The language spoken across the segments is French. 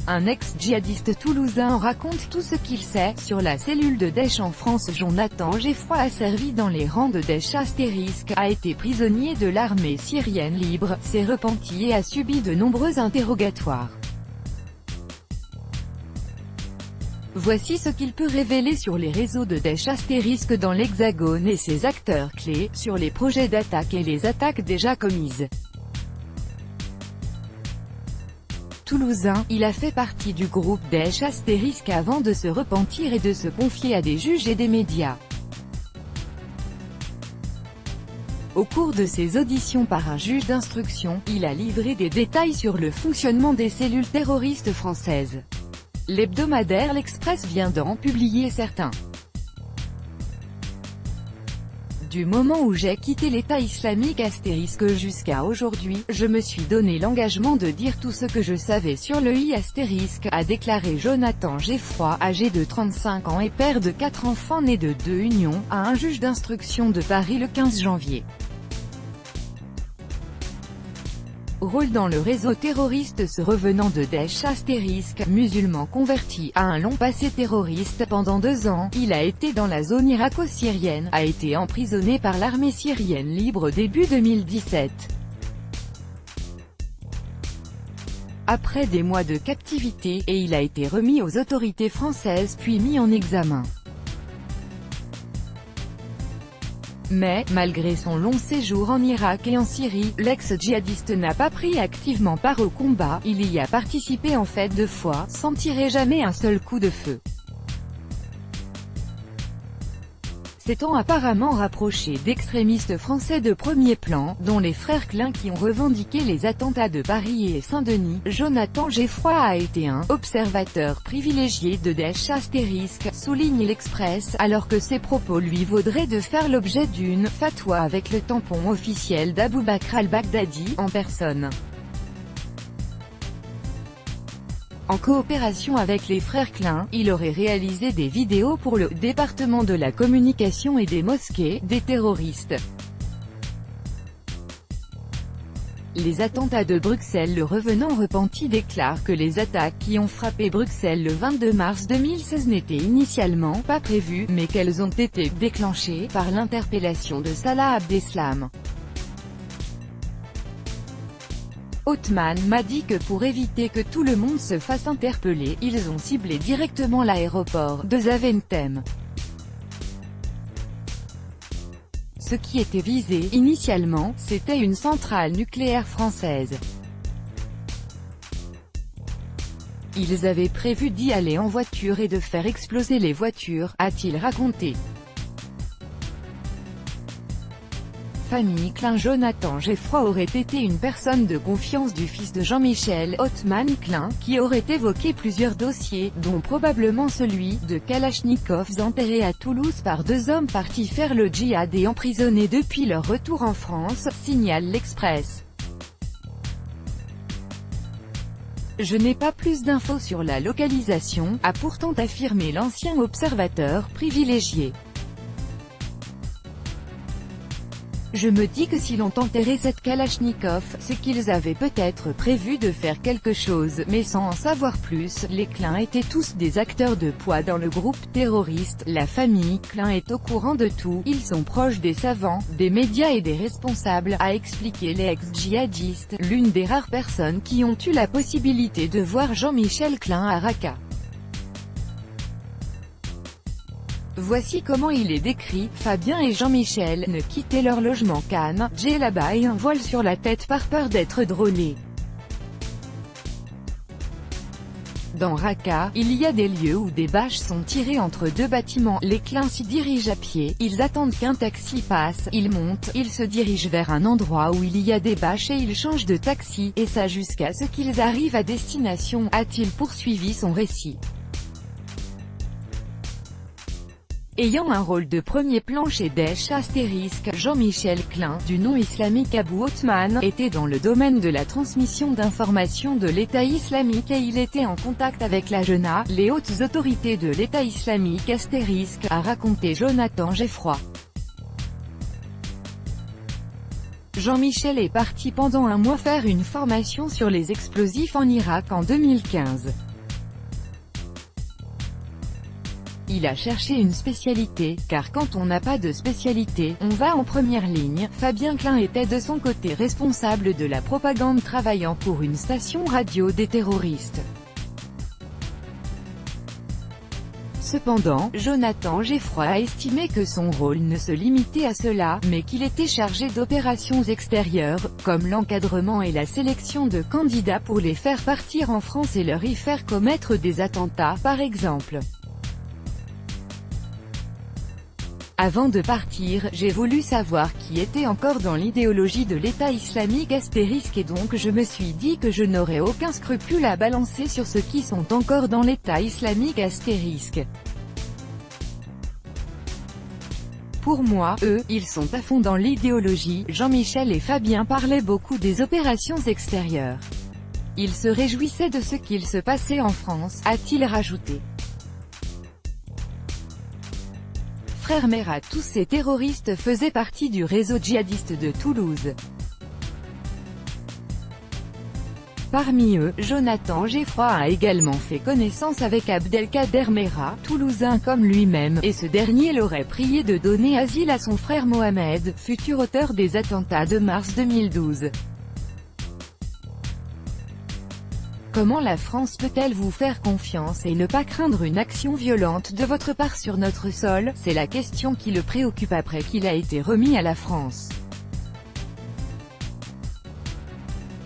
Un ex-djihadiste toulousain raconte tout ce qu'il sait sur la cellule de Daesh en France. Jonathan Geffroy a servi dans les rangs de Daesh *, a été prisonnier de l'armée syrienne libre, s'est repenti et a subi de nombreux interrogatoires. Voici ce qu'il peut révéler sur les réseaux de Daesh * dans l'Hexagone et ses acteurs clés, sur les projets d'attaque et les attaques déjà commises. Toulousain, il a fait partie du groupe Daesh * avant de se repentir et de se confier à des juges et des médias. Au cours de ses auditions par un juge d'instruction, il a livré des détails sur le fonctionnement des cellules terroristes françaises. L'hebdomadaire L'Express vient d'en publier certains. Du moment où j'ai quitté l'État islamique * jusqu'à aujourd'hui, je me suis donné l'engagement de dire tout ce que je savais sur le I *, a déclaré Jonathan Geffroy, âgé de 35 ans et père de 4 enfants nés de 2 unions, à un juge d'instruction de Paris le 15 janvier. Rôle dans le réseau terroriste. Ce revenant de Daesh * musulman converti, a un long passé terroriste. Pendant 2 ans, il a été dans la zone irako-syrienne, a été emprisonné par l'armée syrienne libre début 2017. Après des mois de captivité, et il a été remis aux autorités françaises puis mis en examen. Mais, malgré son long séjour en Irak et en Syrie, l'ex-djihadiste n'a pas pris activement part au combat, il y a participé en fait 2 fois, sans tirer jamais un seul coup de feu. S'étant apparemment rapproché d'extrémistes français de premier plan, dont les frères Klein qui ont revendiqué les attentats de Paris et Saint-Denis, Jonathan Geffroy a été un « observateur privilégié de Daesh *, souligne l'Express, alors que ses propos lui vaudraient de faire l'objet d'une « fatwa » avec le tampon officiel d'Abou Bakr al-Baghdadi, en personne. En coopération avec les frères Klein, il aurait réalisé des vidéos pour le département de la communication et des mosquées, des terroristes. Les attentats de Bruxelles. Le revenant repenti déclare que les attaques qui ont frappé Bruxelles le 22 mars 2016 n'étaient initialement pas prévues, mais qu'elles ont été déclenchées par l'interpellation de Salah Abdeslam. Othman m'a dit que pour éviter que tout le monde se fasse interpeller, ils ont ciblé directement l'aéroport de Zaventem. Ce qui était visé, initialement, c'était une centrale nucléaire française. Ils avaient prévu d'y aller en voiture et de faire exploser les voitures, a-t-il raconté. Famille Klein. Jonathan Geffroy aurait été une personne de confiance du fils de Jean-Michel, Othman Klein, qui aurait évoqué plusieurs dossiers, dont probablement celui de Kalachnikovs enterrés à Toulouse par 2 hommes partis faire le djihad et emprisonnés depuis leur retour en France, signale l'Express. Je n'ai pas plus d'infos sur la localisation, a pourtant affirmé l'ancien observateur privilégié. Je me dis que si l'on enterré cette Kalachnikov, c'est qu'ils avaient peut-être prévu de faire quelque chose, mais sans en savoir plus. Les Klein étaient tous des acteurs de poids dans le groupe terroriste. La famille Klein est au courant de tout, ils sont proches des savants, des médias et des responsables, a expliqué l'ex-djihadiste, l'une des rares personnes qui ont eu la possibilité de voir Jean-Michel Klein à Raqqa. Voici comment il est décrit. Fabien et Jean-Michel ne quittaient leur logement qu'Anne, Djellaba un voile sur la tête par peur d'être drôlés. Dans Raqqa, il y a des lieux où des bâches sont tirées entre 2 bâtiments. Les Klein s'y dirigent à pied, ils attendent qu'un taxi passe, ils montent, ils se dirigent vers un endroit où il y a des bâches et ils changent de taxi, et ça jusqu'à ce qu'ils arrivent à destination, a-t-il poursuivi son récit. Ayant un rôle de premier plan chez Daesh *, Jean-Michel Klein, du nom islamique Abou Othman, était dans le domaine de la transmission d'informations de l'État islamique et il était en contact avec la JENA, les hautes autorités de l'État islamique *, a raconté Jonathan Geffroy. Jean-Michel est parti pendant un mois faire une formation sur les explosifs en Irak en 2015. il a cherché une spécialité, car quand on n'a pas de spécialité, on va en première ligne. Fabien Klein était de son côté responsable de la propagande travaillant pour une station radio des terroristes. Cependant, Jonathan Geffroy a estimé que son rôle ne se limitait à cela, mais qu'il était chargé d'opérations extérieures, comme l'encadrement et la sélection de candidats pour les faire partir en France et leur y faire commettre des attentats, par exemple. Avant de partir, j'ai voulu savoir qui était encore dans l'idéologie de l'État islamique * et donc je me suis dit que je n'aurais aucun scrupule à balancer sur ceux qui sont encore dans l'État islamique *. Pour moi, eux, ils sont à fond dans l'idéologie. Jean-Michel et Fabien parlaient beaucoup des opérations extérieures. Ils se réjouissaient de ce qu'il se passait en France, a-t-il rajouté. Frères Merah. Tous ces terroristes faisaient partie du réseau djihadiste de Toulouse. Parmi eux, Jonathan Geffroy a également fait connaissance avec Abdelkader Merah, toulousain comme lui-même, et ce dernier l'aurait prié de donner asile à son frère Mohamed, futur auteur des attentats de mars 2012. Comment la France peut-elle vous faire confiance et ne pas craindre une action violente de votre part sur notre sol? C'est la question qui le préoccupe après qu'il a été remis à la France.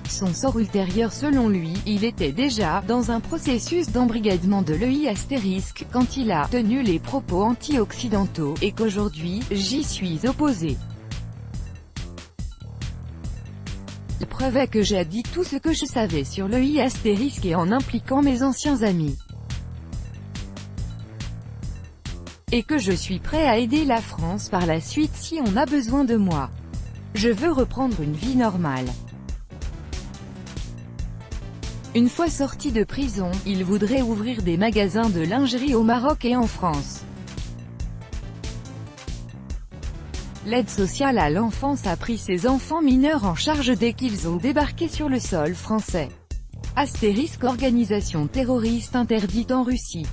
Son sort ultérieur selon lui, il était déjà dans un processus d'embrigadement de l'EI * quand il a tenu les propos anti-occidentaux, et qu'aujourd'hui, j'y suis opposé. La preuve est que j'ai dit tout ce que je savais sur l'EI * et en impliquant mes anciens amis. Et que je suis prêt à aider la France par la suite si on a besoin de moi. Je veux reprendre une vie normale. Une fois sorti de prison, il voudrait ouvrir des magasins de lingerie au Maroc et en France. L'aide sociale à l'enfance a pris ses enfants mineurs en charge dès qu'ils ont débarqué sur le sol français. * Organisation terroriste interdite en Russie.